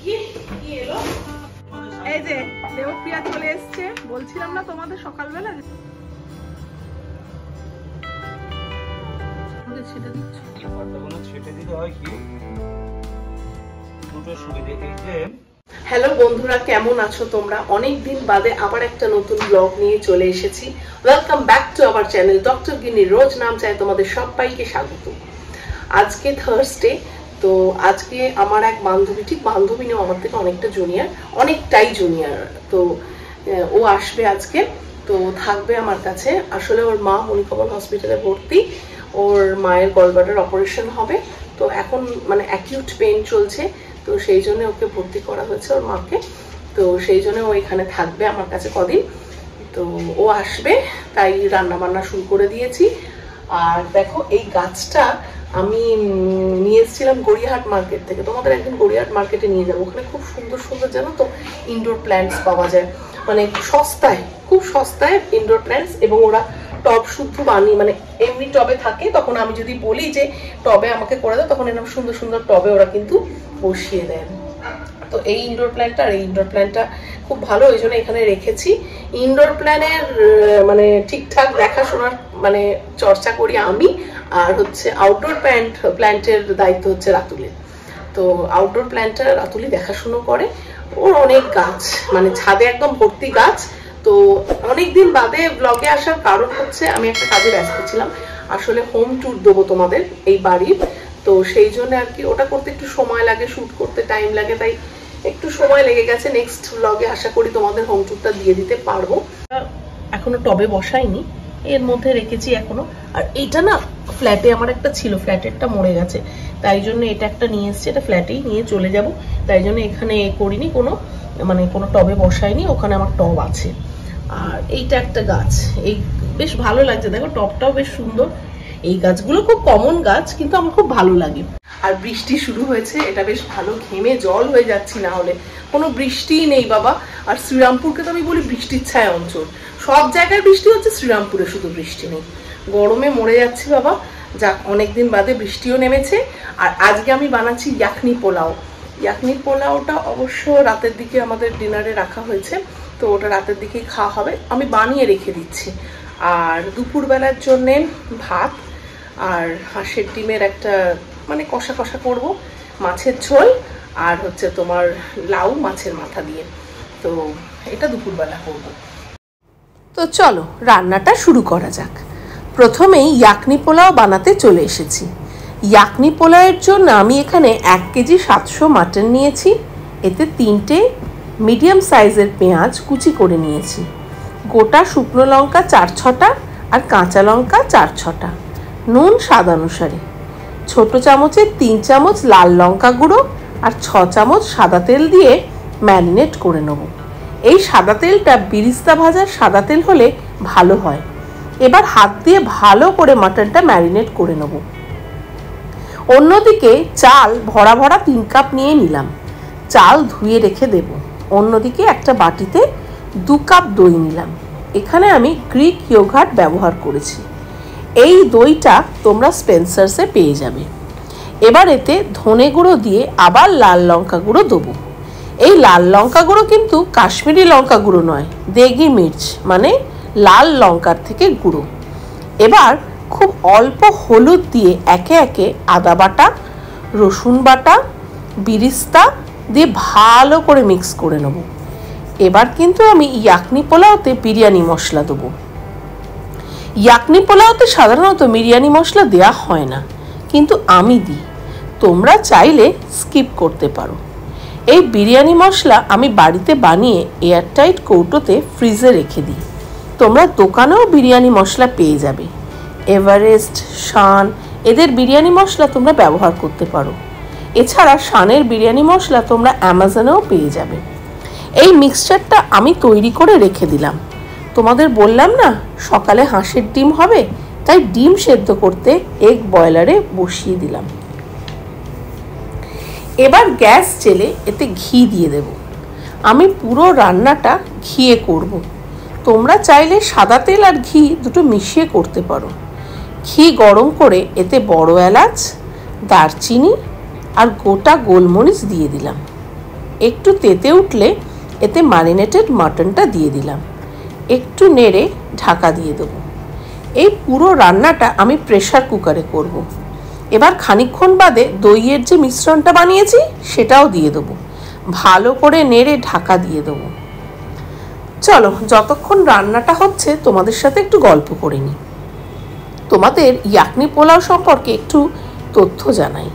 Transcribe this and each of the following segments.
এই যে দেবপ্রিয়া চলে এসছে, বলছিলাম না তোমাদের সকালবেলা হ্যালো বন্ধুরা, কেমন আছো তোমরা? অনেকদিন বাদে আবার একটা নতুন ব্লগ নিয়ে চলে এসেছি। Welcome back to our channel doctor গিন্নি রোজ নাম চাই। তোমাদের সবাইকে স্বাগত। আজকে থার্সডে, তো আজকে আমার এক বান্ধবী, ঠিক বান্ধবী নেও, আমার থেকে অনেকটা জুনিয়র, অনেকটাই জুনিয়র, তো ও আসবে আজকে, তো থাকবে আমার কাছে। আসলে ওর মা মণিকমল হসপিটালে ভর্তি, ওর মায়ের গলব্লাডার অপারেশন হবে, তো এখন মানে অ্যাকিউট পেইন চলছে, তো সেই জন্য ওকে ভর্তি করা হয়েছে ওর মাকে, তো সেই জন্য ও এখানে থাকবে আমার কাছে কদিন। তো ও আসবে, তাই রান্না বান্না শুরু করে দিয়েছি। আর দেখো এই গাছটা আমি নিয়ে এসেছিলাম গড়িয়াহাট মার্কেট থেকে, তোমাদের একদিন গড়িয়াহাট মার্কেটে নিয়ে যাবো। ওখানে খুব সুন্দর সুন্দর জানো তো ইনডোর প্ল্যান্টস পাওয়া যায়, মানে সস্তায়, খুব সস্তায় ইনডোর প্ল্যান্টস, এবং ওরা টব শুদ্ধ বানিয়ে, মানে এমনি টবে থাকে, তখন আমি যদি বলি যে টবে আমাকে করে দাও, তখন এরকম সুন্দর সুন্দর টবে ওরা কিন্তু বসিয়ে দেন। তো এই ইনডোর প্ল্যান্টটা আর এই ইনডোর প্ল্যান্টটা খুব ভালো, ওই জন্য এখানে রেখেছি। ইনডোর প্ল্যানের মানে ঠিকঠাক দেখাশোনার মানে চর্চা করি আমি, আর হচ্ছে আউটডোর প্ল্যান্টের দায়িত্ব হচ্ছে রাতুলের। তো আউটডোর প্ল্যান্টটা রাতুলি দেখাশুনো করে। ওর অনেক গাছ, মানে ছাদে একদম ভর্তি গাছ। তো অনেকদিন বাদে ব্লগে আসার কারণ হচ্ছে আমি একটা কাজে ব্যস্ত ছিলাম, আসলে হোম ট্যুর দেবো তোমাদের এই বাড়ির, তো সেই জন্য আর কি ওটা করতে একটু সময় লাগে, শ্যুট করতে টাইম লাগে, তাই একটু সময় লেগে গেছে। নেক্সট ব্লগে আশা করি তোমাদের হোম ট্যুরটা দিয়ে দিতে পারবো। এখনো টবে বসাইনি, এর মধ্যে রেখেছি এখনো। আর এইটা না ফ্ল্যাটে আমার একটা ছিল, ফ্ল্যাটেরটা মরে গেছে, তাই জন্য এটা একটা নিয়ে এসেছি, এটা ফ্ল্যাটেই নিয়ে চলে যাব, তাই জন্য এখানে করিনি কোনো, মানে কোনো টবে বসাইনি, ওখানে আমার টব আছে। আর এইটা একটা গাছ, এই বেশ ভালো লাগছে, দেখো টবটাও বেশ সুন্দর। এই গাছগুলো খুব কমন গাছ, কিন্তু আমার খুব ভালো লাগে। আর বৃষ্টি শুরু হয়েছে, এটা বেশ ভালো, ঘেমে জল হয়ে যাচ্ছি, না হলে কোনো বৃষ্টিই নেই বাবা। আর শ্রীরামপুরকে তো আমি বলি বৃষ্টির ছায়া অঞ্চল, সব জায়গায় বৃষ্টি হচ্ছে, শ্রীরামপুরে শুধু বৃষ্টি নেই, গরমে মরে যাচ্ছি বাবা। যাক, অনেকদিন বাদে বৃষ্টিও নেমেছে। আর আজকে আমি বানাচ্ছি ইয়াকনি পোলাও। ইয়াকনি পোলাওটা অবশ্য রাতের দিকে আমাদের ডিনারে রাখা হয়েছে, তো ওটা রাতের দিকেই খাওয়া হবে, আমি বানিয়ে রেখে দিচ্ছি। আর দুপুরবেলার জন্যে ভাত আর হাঁসের ডিমের একটা মানে কষা কষা করব, মাছের ঝোল, আর হচ্ছে তোমার লাউ মাছের মাথা দিয়ে, তো এটা দুপুরবেলা করব। তো চলো রান্নাটা শুরু করা যাক। প্রথমেই ইয়াকনি পোলাও বানাতে চলে এসেছি। ইয়াকনি পোলাওয়ের জন্য আমি এখানে 1 কেজি 700 মাটন নিয়েছি, এতে 3টে মিডিয়াম সাইজের পেঁয়াজ কুচি করে নিয়েছি, গোটা শুকনো লঙ্কা 4-6টা, আর কাঁচা লঙ্কা 4-6টা, নুন স্বাদ অনুসারে, ছোট চামচে 3 চামচ লাল লঙ্কা গুঁড়ো, আর 6 চামচ সাদা তেল দিয়ে ম্যারিনেট করে নেব। এই সাদা তেলটা বিরিস্তা ভাজার সাদা তেল হলে ভালো হয়। এবার হাত দিয়ে ভালো করে মাটনটা ম্যারিনেট করে নেব। অন্যদিকে চাল ভরা ভরা 3 কাপ নিয়ে নিলাম, চাল ধুয়ে রেখে দেব। অন্যদিকে একটা বাটিতে 2 কাপ দই নিলাম, এখানে আমি গ্রিক ইয়োগার্ট ব্যবহার করেছি। এই দইটা তোমরা স্পেন্সার্সে পেয়ে যাবে। এবার এতে ধনে গুঁড়ো দিয়ে আবার লাল লঙ্কা গুঁড়ো দেবো। এই লাল লঙ্কা গুঁড়ো কিন্তু কাশ্মীরি লঙ্কা গুঁড়ো নয়, দেগি মির্চ, মানে লাল লঙ্কার থেকে গুঁড়ো। এবার খুব অল্প হলুদ দিয়ে একে একে আদা বাটা, রসুন বাটা, বিরিস্তা দিয়ে ভালো করে মিক্স করে নেব। এবার কিন্তু আমি ইয়াকনি পোলাওতে বিরিয়ানি মশলা দেবো। ইয়াকনি পোলাওতে সাধারণত বিরিয়ানি মশলা দেওয়া হয় না, কিন্তু আমি দিই, তোমরা চাইলে স্কিপ করতে পারো। এই বিরিয়ানি মশলা আমি বাড়িতে বানিয়ে এয়ারটাইট কৌটোতে ফ্রিজে রেখে দিই। তোমরা দোকানেও বিরিয়ানি মশলা পেয়ে যাবে, এভারেস্ট, শান, এদের বিরিয়ানি মশলা তোমরা ব্যবহার করতে পারো। এছাড়া শানের বিরিয়ানি মশলা তোমরা অ্যামাজনেও পেয়ে যাবে। এই মিক্সচারটা আমি তৈরি করে রেখে দিলাম। তোমাদের বললাম না সকালে হাঁসের ডিম হবে, তাই ডিম সেদ্ধ করতে এগ বয়লারে বসিয়ে দিলাম। এবার গ্যাস জেলে এতে ঘি দিয়ে দেব। আমি পুরো রান্নাটা ঘিয়ে করব, তোমরা চাইলে সাদা তেল আর ঘি দুটো মিশিয়ে করতে পারো। ঘি গরম করে এতে বড় এলাচ, দারচিনি আর গোটা গোলমরিচ দিয়ে দিলাম। একটু তেতে উঠলে এতে ম্যারিনেটেড মাটনটা দিয়ে দিলাম, একটু নেড়ে ঢাকা দিয়ে দেবো। এই পুরো রান্নাটা আমি প্রেসার কুকারে করব। এবার খানিকক্ষণ বাদে দইয়ের যে মিশ্রণটা বানিয়েছি সেটাও দিয়ে দেবো, ভালো করে নেড়ে ঢাকা দিয়ে দেবো। চলো যতক্ষণ রান্নাটা হচ্ছে তোমাদের সাথে একটু গল্প করে নিই। তোমাদের ইয়াকনি পোলাও সম্পর্কে একটু তথ্য জানাই।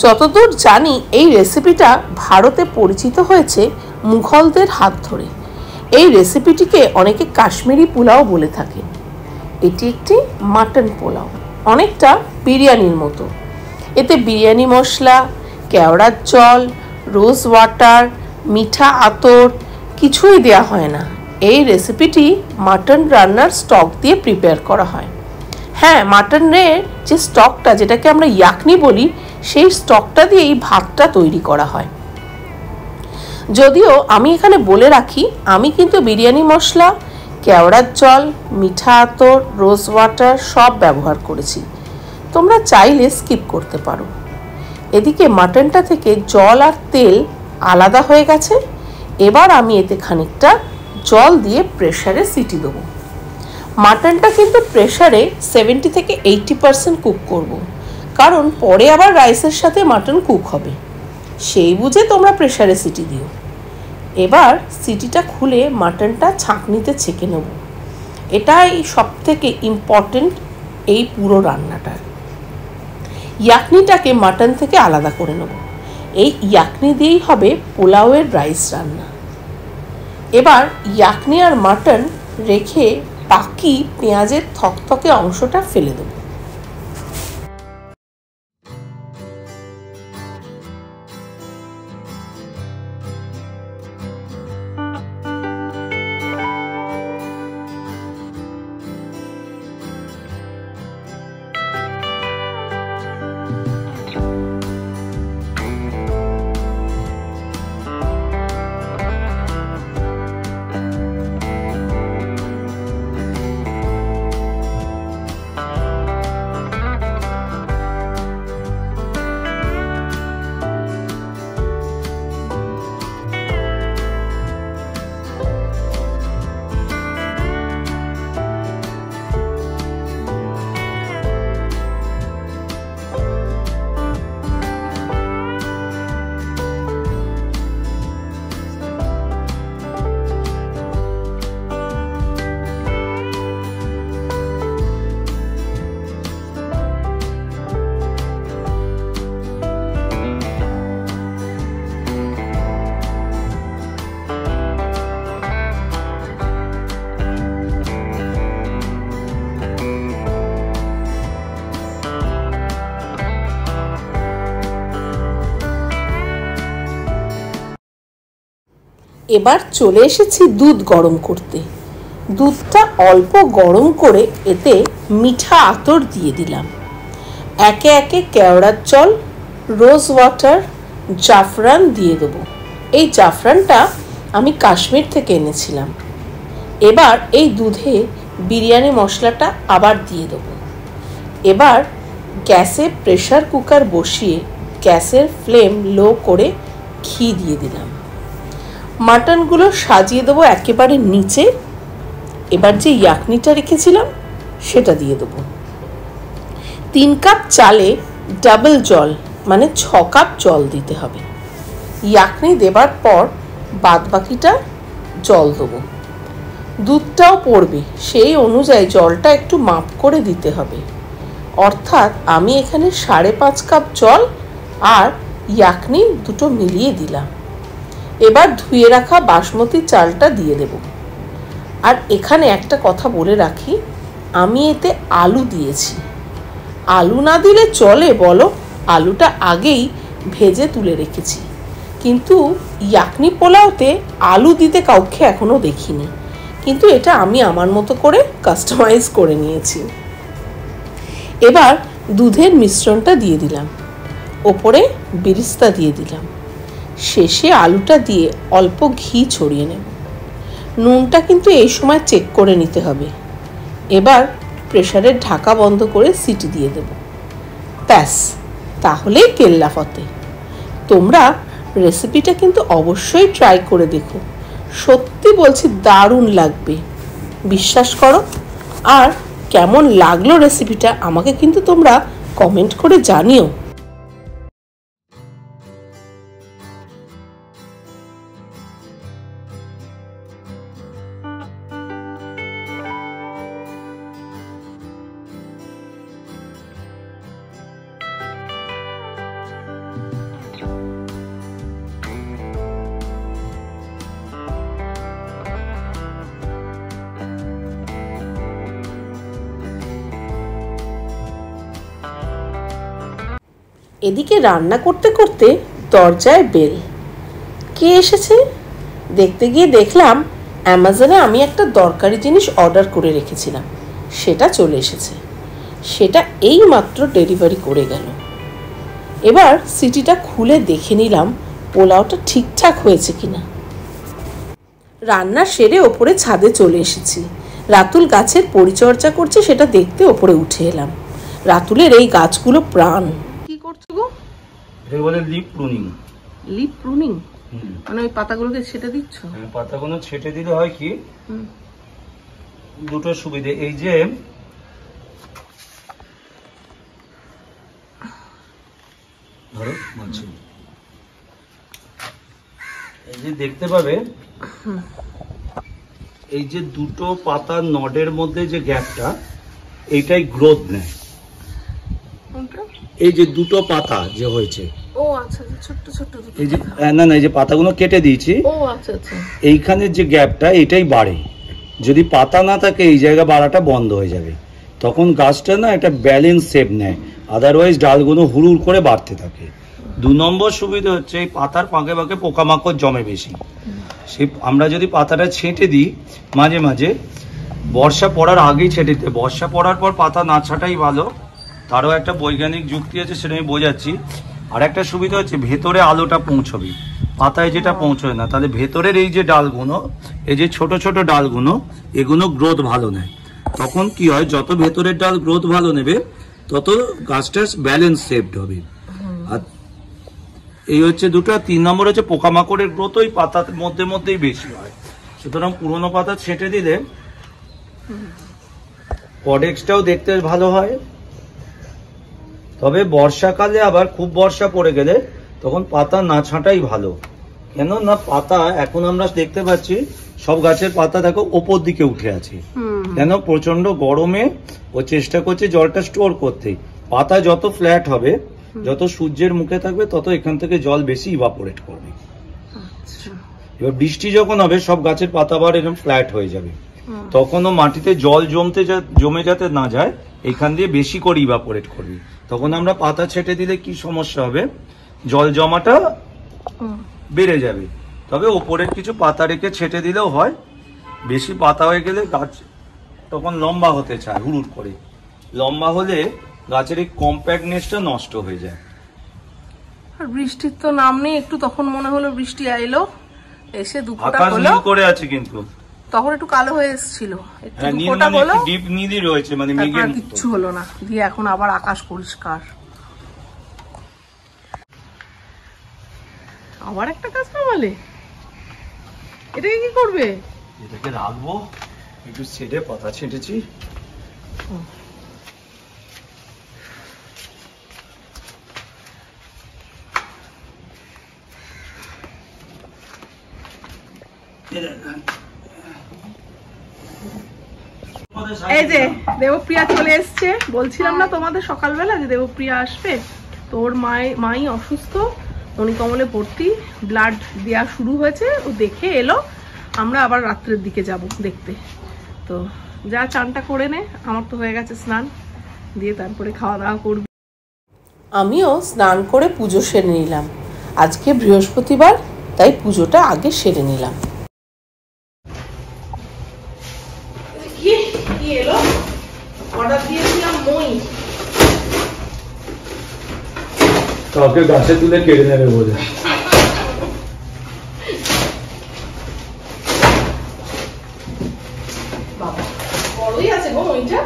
যতদূর জানি এই রেসিপিটা ভারতে পরিচিত হয়েছে মুঘলদের হাত ধরে। এই রেসিপিটিকে অনেকে কাশ্মীরি পোলাও বলে থাকে। এটি একটি মাটন পোলাও, অনেকটা বিরিয়ানির মতো। এতে বিরিয়ানি মশলা, কেওড়ার জল, রোজ ওয়াটার, মিঠা আতর কিছুই দেওয়া হয় না। এই রেসিপিটি মাটন রান্নার স্টক দিয়ে প্রিপেয়ার করা হয়। হ্যাঁ, মাটনের যে স্টকটা, যেটাকে আমরা ইয়াকনি বলি, সেই স্টকটা দিয়ে এই ভাতটা তৈরি করা হয়। যদিও আমি এখানে বলে রাখি, আমি কিন্তু বিরিয়ানি মশলা, কেওড়ার জল, মিঠা আতর, রোজ ওয়াটার সব ব্যবহার করেছি। তোমরা চাইলে স্কিপ করতে পারো। এদিকে মাটনটা থেকে জল আর তেল আলাদা হয়ে গেছে। এবার আমি এতে খানিকটা জল দিয়ে প্রেসারে সিটি দেবো। মাটনটা কিন্তু প্রেসারে 70 থেকে 80% কুক করব, কারণ পরে আবার রাইসের সাথে মাটন কুক হবে। সেই বুঝে তোমরা প্রেসারে সিটি দিও। এবার সিটিটা খুলে মাটনটা ছাঁকনিতে ছেঁকে নেব। এটাই সব থেকে ইম্পর্টেন্ট এই পুরো রান্নাটার। ইয়াকনিটাকে মাটন থেকে আলাদা করে নেব। এই ইয়াকনি দিয়েই হবে পোলাওয়ের রাইস রান্না। এবার ইয়াকনি আর মাটন রেখে বাকি পেঁয়াজের থকথকে অংশটা ফেলে দেব। এবার চলে এসেছি দুধ গরম করতে। দুধটা অল্প গরম করে এতে মিঠা আতর দিয়ে দিলাম। একে একে কেওড়ার জল, রোজ ওয়াটার, জাফরান দিয়ে দেবো। এই জাফরানটা আমি কাশ্মীর থেকে এনেছিলাম। এবার এই দুধে বিরিয়ানি মশলাটা আবার দিয়ে দেবো। এবার গ্যাসে প্রেসার কুকার বসিয়ে গ্যাসের ফ্লেম লো করে ঘি দিয়ে দিলাম। মাটনগুলো সাজিয়ে দেবো একেবারে নিচে। এবার যে ইয়াকনিটা রেখেছিলাম সেটা দিয়ে দেবো। 3 কাপ চালে ডাবল জল মানে 6 কাপ জল দিতে হবে। ইয়াকনি দেবার পর বাদবাকিটা জল দেবো। দুধটাও পড়বে, সেই অনুযায়ী জলটা একটু মাপ করে দিতে হবে। অর্থাৎ আমি এখানে 5.5 কাপ জল আর ইয়াকনি দুটো মিলিয়ে দিলাম। এবার ধুয়ে রাখা বাসমতি চালটা দিয়ে দেব। আর এখানে একটা কথা বলে রাখি, আমি এতে আলু দিয়েছি। আলু না দিলে চলে বলো, আলুটা আগেই ভেজে তুলে রেখেছি। কিন্তু ইয়াকনি পোলাওতে আলু দিতে কাউকে এখনো দেখিনি, কিন্তু এটা আমি আমার মতো করে কাস্টমাইজ করে নিয়েছি। এবার দুধের মিশ্রণটা দিয়ে দিলাম, ওপরে বেরেস্তা দিয়ে দিলাম, শেষে আলুটা দিয়ে অল্প ঘি ছড়িয়ে নেব। নুনটা কিন্তু এই সময় চেক করে নিতে হবে। এবার প্রেসারের ঢাকা বন্ধ করে সিটি দিয়ে দেব। ব্যাস, তাহলেই কেল্লা ফতে। তোমরা রেসিপিটা কিন্তু অবশ্যই ট্রাই করে দেখো, সত্যি বলছি দারুণ লাগবে, বিশ্বাস করো। আর কেমন লাগলো রেসিপিটা আমাকে কিন্তু তোমরা কমেন্ট করে জানিও। এদিকে রান্না করতে করতে দরজায় বেল। কে এসেছে দেখতে গিয়ে দেখলাম অ্যামাজনে আমি একটা দরকারি জিনিস অর্ডার করে রেখেছিলাম, সেটা চলে এসেছে। সেটা এই মাত্র ডেলিভারি করে গেল। এবার সিটিটা খুলে দেখে নিলাম পোলাওটা ঠিকঠাক হয়েছে কিনা। রান্না সেরে ওপরে ছাদে চলে এসেছি। রাতুল গাছের পরিচর্যা করছে, সেটা দেখতে ওপরে উঠে এলাম। রাতুলের এই গাছগুলো প্রাণ। কি করছো গো? এটা বলে লিপ প্রুনিং। লিপ প্রুনিং মানে ওই পাতাগুলোকে ছেটে দিচ্ছ? হ্যাঁ, পাতাগুলো ছেটে দিলে হয় কি দুটো সুবিধে। এই যে ধরো বলছি, এই যে দেখতে পাবে এই যে দুটো পাতার নডের মধ্যে যে গ্যাপটা, এইটাই গ্রোথ নেয়। এই যে দুটো পাতা যে হয়েছে, ও আচ্ছা, ছোট ছোট এই যে না এই যে পাতাগুলো কেটে দিয়েছি, ও আচ্ছা আচ্ছা, এইখানের যে গ্যাপটা এটাই বাড়ে। যদি পাতা না থাকে এই জায়গা বাড়াটা বন্ধ হয়ে যাবে, তখন গাছটা না একটা ব্যালেন্স শেপ নেয়, আদারওয়াইজ ডালগুলো হুড়ুর করে বাড়তে থাকে। 2 নম্বর সুবিধা হচ্ছে এই পাতার ফাঁকে ফাঁকে পোকামাকড় জমে বেশি। সেই আমরা যদি পাতাটা ছেঁটে দিই মাঝে মাঝে, বর্ষা পড়ার আগেই ছেঁটে দিতে, বর্ষা পড়ার পর পাতা না ছাঁটাই ভালো। তারও একটা বৈজ্ঞানিক যুক্তি আছে, সেটা আমি বোঝাচ্ছি। আর একটা সুবিধা হচ্ছে ভেতরে আলোটা পৌঁছবে, পাতায় যেটা পৌঁছয় না। তাহলে ভেতরের এই যে ডালগুলো, এই যে ছোট ছোট ডালগুলো, এগুলো গ্রোথ ভালো নেয়। তখন কি হয়, যত ভেতরের ডাল গ্রোথ ভালো নেবে তত গাছটা ব্যালেন্স শেপড হবে। আর এই হচ্ছে দুটো। 3 নম্বর হচ্ছে পোকামাকড়ের গ্রোথ ওই পাতার মধ্যে মধ্যেই বেশি হয়। সুতরাং পুরোনো পাতা ছেঁটে দিলে কডেক্সটাও দেখতে ভালো হয়। তবে বর্ষাকালে আবার খুব বর্ষা পড়ে গেলে তখন পাতা না ছাঁটাই ভালো। কেন না পাতা এখন আমরা দেখতে পাচ্ছি সব গাছের পাতা দেখো ওপর দিকে উঠে আছে, কেন প্রচন্ড গরমে ও চেষ্টা করছে জলটা স্টোর করতে। পাতা যত ফ্ল্যাট হবে, যত সূর্যের মুখে থাকবে, তত এখান থেকে জল বেশি ইভাপোরেট করবে। এবার বৃষ্টি যখন হবে সব গাছের পাতা আবার এরকম ফ্ল্যাট হয়ে যাবে, তখনও মাটিতে জল জমে যাতে না যায় এখান দিয়ে বেশি করে ইভাপোরেট করবে। তখন আমরা পাতা ছেটে দিলে কি সমস্যা হবে, জল জমাটা বেড়ে যাবে। তবে ওপরের কিছু পাতা রেখে ছেটে দিলেও হয়। বেশি পাতা হয়ে গেলে গাছ তখন লম্বা হতে চায়, হুড়ুর করে লম্বা হলে গাছের এই কম্প্যাক্টনেসটা নষ্ট হয়ে যায়। আর বৃষ্টির তো নাম নেই, একটু তখন মনে হলো বৃষ্টি এলো, এসে দুপুরটা হলো করে আছে, কিন্তু তখন একটু কালো হয়ে এসেছিল, একটু ডিপ নীলই রয়েছে, মানে মেঘের কিছু হলো না। দিয়ে এখন আবার আকাশ পরিষ্কার। আবার একটা কাজ বলে, এটাকে কি করবে? এটাকে রাখবো, একটু ছেটে পাতা ছেটেছি। এই যে দেবপ্রিয়া চলে এসছে, বলছিলাম না তোমাদের সকালবেলা যে দেবপ্রিয়া আসবে। তোর মাই অসুস্থ, মণিকমলে ভর্তি, ব্লাড দেওয়া শুরু হয়েছে, ও দেখে এলো। আমরা আবার রাত্রের দিকে যাব দেখতে। তো যা চানটা করে নে, আমার তো হয়ে গেছে স্নান, দিয়ে তারপরে খাওয়া দাওয়া করবি। আমিও স্নান করে পুজো সেরে নিলাম। আজকে বৃহস্পতিবার, তাই পুজোটা আগে সেরে নিলাম। কি এলো? অর্ডার দিয়েছিলাম মই। কাউকে গাছে তুলে কেড়ে নেবে বলে। বাবা বড়ই আছে গো মইটা।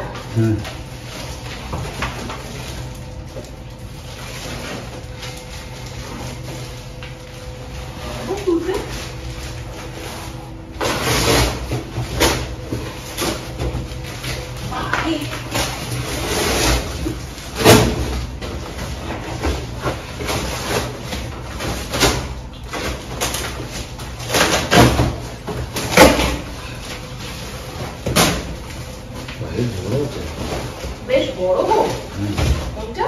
বাটিটা।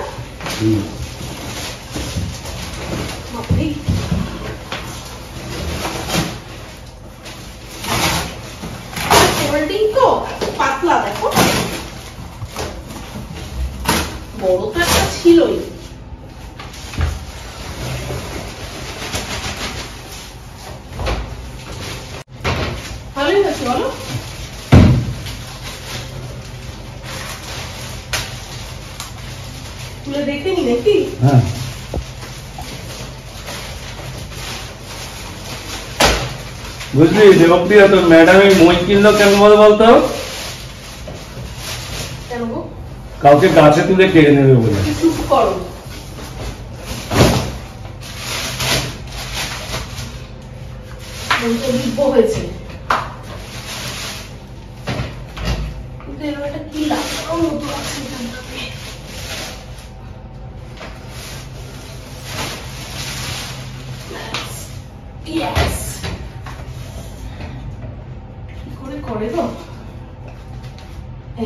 হোল্ডিং তো পাতলা, দেখো বড় তো একটা ছিলই। ভালোই হয়েছে বলো? তুলে দেখে নি নাকি? হ্যাঁ বুঝলি দেবপ্রিয়া, তোর ম্যাডাম এই মই কিনলো কেন বলতো? কেন গো? কাউকে গাছে তুলে কেড়ে নেবে বলে। চুপ করো। হয়েছে কি করে করে তো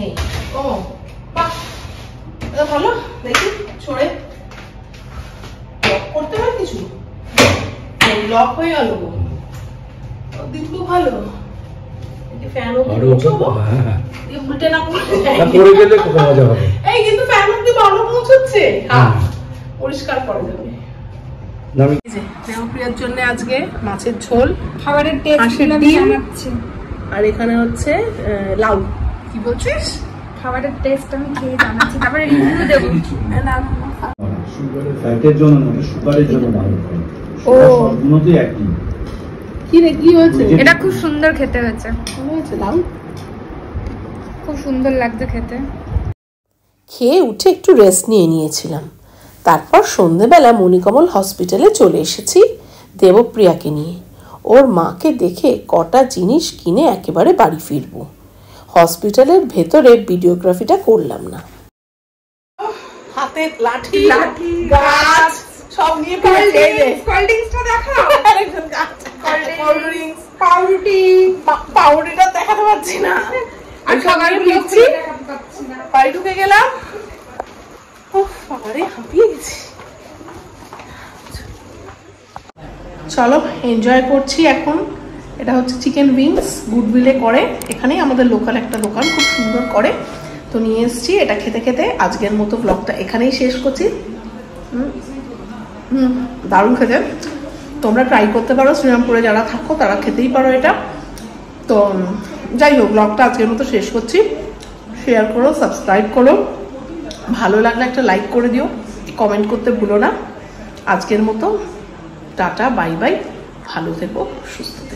এই ও বাহ ভালো দেখি ছড়ে লক করতে হয় কিছু লক হয়ে গেল দিব্য ভালো ফ্যান উল্টে না পড়ে গেলে খুব মজা হবে এই কিন্তু ফ্যান অব্দি ভালো পৌঁছচ্ছে হ্যাঁ পরিষ্কার করে দেবে দেবপ্রিয়ার জন্য আজকে মাছের ঝোল খাবারের টেস্ট জানাচ্ছি আর এখানে হচ্ছে লাউ কি বলছিস খাবারের টেস্ট আমি খেয়ে জানাচ্ছি তারপরে রিভিউ দেব না ফ্যাটের জন্য না সুগারের জন্য ভালো ও সবগুলোতে একই কি রে কি হয়েছে এটা খুব সুন্দর খেতে হয়েছে ভালো হয়েছে লাউ খুব সুন্দর লাগছে খেতে খেয়ে উঠে একটু রেস্ট নিয়েছিলাম তারপর সন্ধ্যেবেলা মণিকমল হসপিটালে চলে এসেছি দেবপ্রিয়াকে নিয়ে ওর মাকে দেখে কটা জিনিস কিনে একেবারে বাড়ি ফিরবো হসপিটালের ভেতরে ভিডিওগ্রাফিটা করলাম না হাতে লাঠি লাঠি গাছ সব নিয়ে কোল্ড ড্রিঙ্কসটা দেখাও আরেকজন গাছ কোল্ড ড্রিঙ্কস পাউরুটিটা দেখাতে পারছি না আর সকালে ফিরছি বাড়ি ঢুকে গেলাম হাঁপিয়ে গেছি চলো এনজয় করছি এখন এটা হচ্ছে চিকেন উইংস গুডউইলে করে এখানেই আমাদের লোকাল একটা দোকান খুব সুন্দর করে তো নিয়ে এসেছি এটা খেতে খেতে আজকের মতো ব্লগটা এখানেই শেষ করছি দারুণ খেতে তোমরা ট্রাই করতে পারো শ্রীরামপুরে যারা থাকো তারা খেতেই পারো এটা তো যাই হোক ব্লগটা আজকের মতো শেষ করছি শেয়ার করো সাবস্ক্রাইব করো ভালো লাগলে একটা লাইক করে দিও কমেন্ট করতে ভুলো না আজকের মতো টাটা বাই বাই ভালো থেকো সুস্থ থেকো